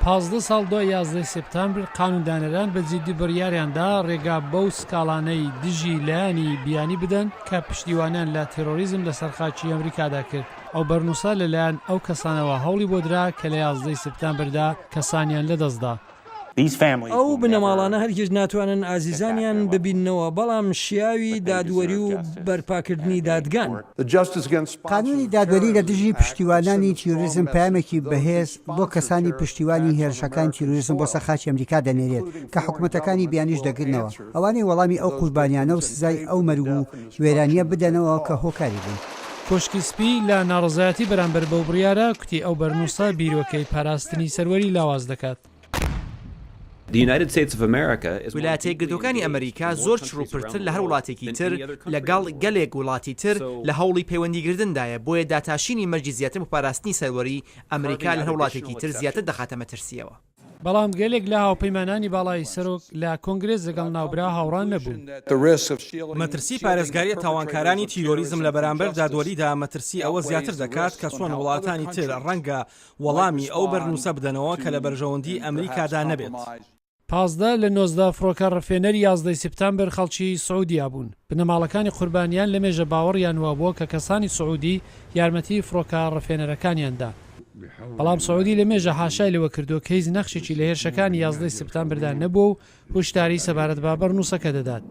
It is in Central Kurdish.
15 ساڵ دو 11 سپتامبر قانوندانەران بە جددی بڕیاریاندا ڕێگا بەو سکاڵانەی دژی لایەنی بیانی بدەن کە پشتیوانیان لە تێرۆریزم لە سەرخاچی ئەمریکادا کرد. ئەو بەرنووسە لەلایەن ئەو کەسانەوە هەوڵی بۆ درا کە لە 11 سپتامبردا کەسانیان لەدەستدا. ئەو بنەماڵانە هەرگیز ناتوانن ئازیزانیان ببیننەوە، بەڵام شیاوی دادوەری و بەرپاکردنی دادگان. قانونی دادوەری لە دژی پشتیوانانی تیرۆریزم پامێکی بەهێز بۆ کەسانی پشتیوانی هێرشەکان تیرۆریزم بۆ سەرخاچی ئەمریکا دەنێرێت کە حکوومەتەکانی بیانیش دەگرنەوە، ئەوانەی وەڵامی ئەو قوربانیانە و سزای ئەو مەرگ و وێرانیە بدەنەوە کە هۆکاری بوون. کۆشکی سپی لە ناڕزایەتی بەرامبەر بەو بڕیارە کوتی ئەو بەرنووسە بیرۆکەی پاراستنی سەروەری لاواز دەکات. ویلایەتە یەکگرتووەکانی ئەمریکا زۆر چڕوپرتر لە هەر وڵاتێکی تر لەگەڵ گەلێک وڵاتی تر لە هەوڵی پەیوەندیگردندایە، بۆیە داتاشینی مەرجی زیاتر بۆ پاراستنی سەروەری ئەمریکا لە هەر وڵاتێکی تر زیاتر دەخاتە مەترسیەوە. بەڵام گەلێک لە هاوپەیمانانی باڵای سەرۆک لە کۆنگرێس لەگەڵ ناوبرا هاوڕان نەبوون. مەترسی پارێزگاری تاوانکارانی تیرۆریزم لە بەرامبەر دادوەریدا مەترسی ئەوە زیاتر دەکات کە چۆن وڵاتانی تر ڕەنگە وەڵامی ئەو بەرنووسە بدەنەوە کە لە بەرژەوەندی ئەمریکادا نەبێت. 15 لە 19 فڕۆکە ڕفێنەری 11 سپتامبر خەڵکی سعودیا بوون. بنەماڵەکانی قوربانیان لە مێژە باوەڕیان وابووە کە کەسانی سعودی یارمەتی فڕۆکە ڕفێنەرەکانیاندا. بەڵام سعودی لە مێژە حاشای لەوە کردو کە هیچ نەخشێکی لە هێرشەکانی 11 سپتامبردا نەبوو و هشداری سەبارەت بە بەرنووسەکە دەدات.